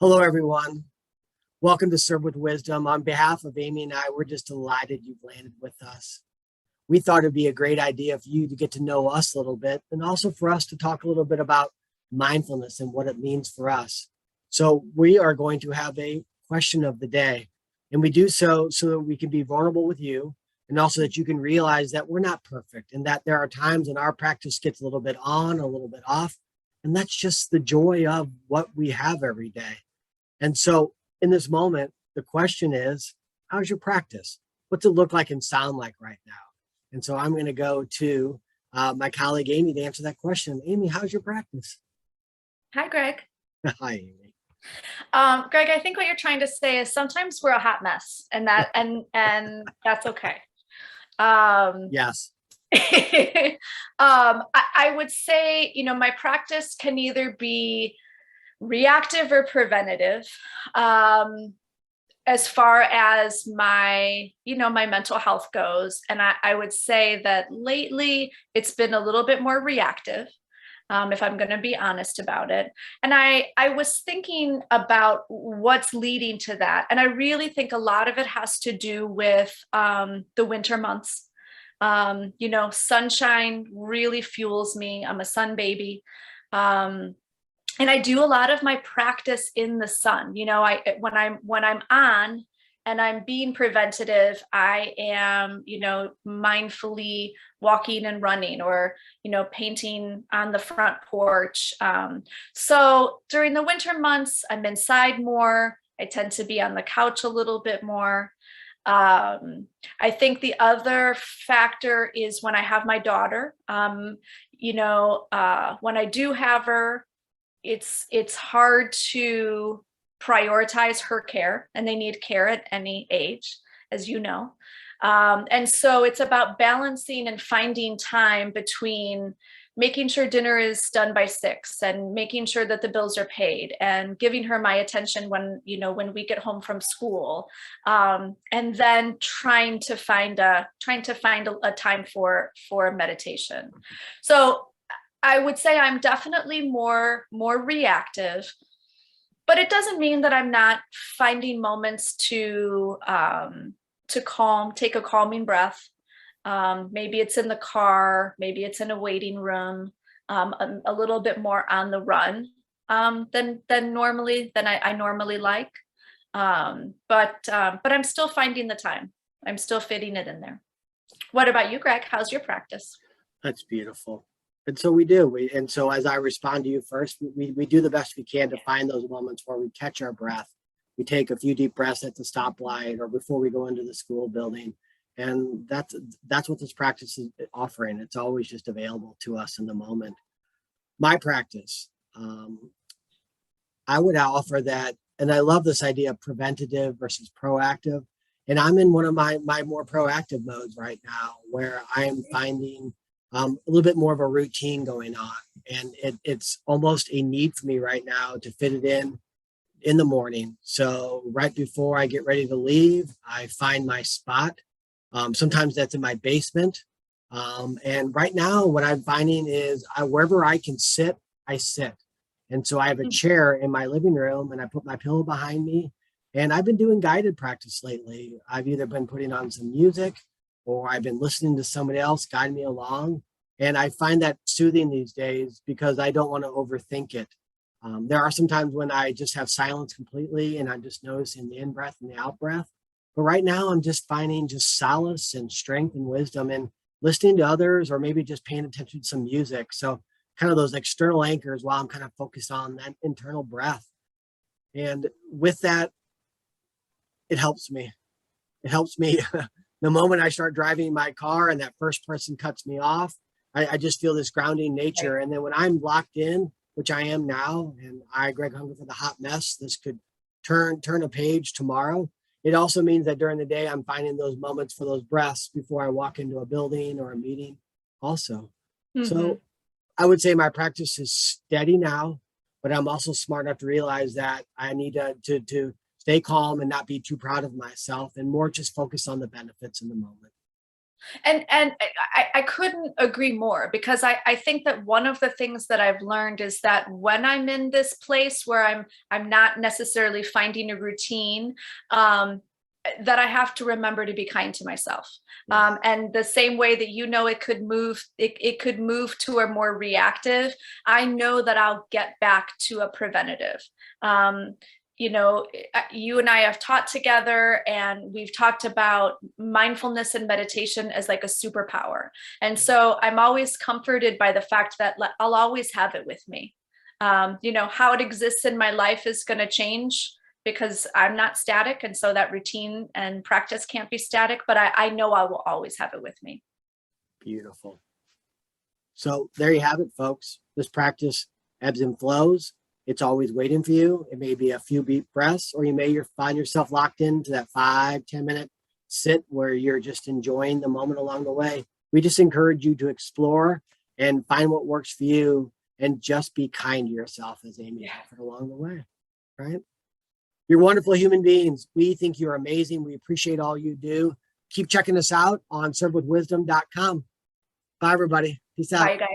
Hello, everyone. Welcome to Serve with Wisdom. On behalf of Amy and I, we're just delighted you've landed with us. We thought it'd be a great idea for you to get to know us a little bit and also for us to talk a little bit about mindfulness and what it means for us. So we are going to have a question of the day, and we do so that we can be vulnerable with you and also that you can realize that we're not perfect and that there are times when our practice gets a little bit on, a little bit off, and that's just the joy of what we have every day. And so in this moment, the question is, how's your practice? What's it look like and sound like right now? And so I'm going to go to my colleague, Amy, to answer that question. Amy, how's your practice? Hi, Greg. Hi, Amy. Greg, I think what you're trying to say is sometimes we're a hot mess, and that's okay. Yes. I would say, my practice can either be reactive or preventative. As far as my mental health goes. And I would say that lately it's been a little bit more reactive, if I'm going to be honest about it. And I was thinking about what's leading to that. And I really think a lot of it has to do with the winter months. Sunshine really fuels me. I'm a sun baby. And I do a lot of my practice in the sun. When I'm on and I'm being preventative, I am, mindfully walking and running or, painting on the front porch. So during the winter months, I'm inside more. I tend to be on the couch a little bit more. I think the other factor is when I have my daughter, when I do have her, it's hard to prioritize her care, and they need care at any age, as you know. And so it's about balancing and finding time between making sure dinner is done by 6 and making sure that the bills are paid and giving her my attention when we get home from school, and then trying to find a time for meditation. So I would say I'm definitely more reactive, but it doesn't mean that I'm not finding moments to take a calming breath. Maybe it's in the car, maybe it's in a waiting room, a little bit more on the run than I normally like. But I'm still finding the time. I'm still fitting it in there. What about you, Greg? How's your practice? That's beautiful. And so we do. And so as I respond to you first, we do the best we can to find those moments where we catch our breath. We take a few deep breaths at the stoplight or before we go into the school building. And that's what this practice is offering. It's always just available to us in the moment. My practice, I would offer that, and I love this idea of preventative versus proactive. And I'm in one of my more proactive modes right now, where I am finding a little bit more of a routine going on. And it's almost a need for me right now to fit it in the morning. So right before I get ready to leave, I find my spot. Sometimes that's in my basement. And right now what I'm finding is wherever I can sit, I sit. And so I have a chair in my living room and I put my pillow behind me. And I've been doing guided practice lately. I've either been putting on some music or I've been listening to somebody else guide me along. And I find that soothing these days because I don't want to overthink it. There are some times when I just have silence completely and I'm just noticing the in-breath and the out-breath. But right now I'm just finding just solace and strength and wisdom and listening to others or maybe just paying attention to some music. So kind of those external anchors while I'm kind of focused on that internal breath. And with that, it helps me. It helps me. The moment I start driving my car and that first person cuts me off, I just feel this grounding nature. And then when I'm locked in, which I am now, and Greg Hunger for the hot mess, this could turn a page tomorrow. It also means that during the day, I'm finding those moments for those breaths before I walk into a building or a meeting also. Mm-hmm. So I would say my practice is steady now, but I'm also smart enough to realize that I need to stay calm and not be too proud of myself and more just focus on the benefits in the moment. And I couldn't agree more, because I think that one of the things that I've learned is that when I'm in this place where I'm not necessarily finding a routine, that I have to remember to be kind to myself. And the same way that, you know, it could move, it could move to a more reactive, I know that I'll get back to a preventative. You know, you and I have taught together, and we've talked about mindfulness and meditation as like a superpower. And so I'm always comforted by the fact that I'll always have it with me. You know, how it exists in my life is going to change, because I'm not static. And so that routine and practice can't be static, but I know I will always have it with me. Beautiful. So there you have it, folks. This practice ebbs and flows. It's always waiting for you. It may be a few deep breaths, or you may find yourself locked into that 5-10 minute sit where you're just enjoying the moment along the way. We just encourage you to explore and find what works for you, and just be kind to yourself, as Amy offered along the way, right? You're wonderful human beings. We think you're amazing. We appreciate all you do. Keep checking us out on servewithwisdom.com. Bye, everybody. Peace out. Bye, guys.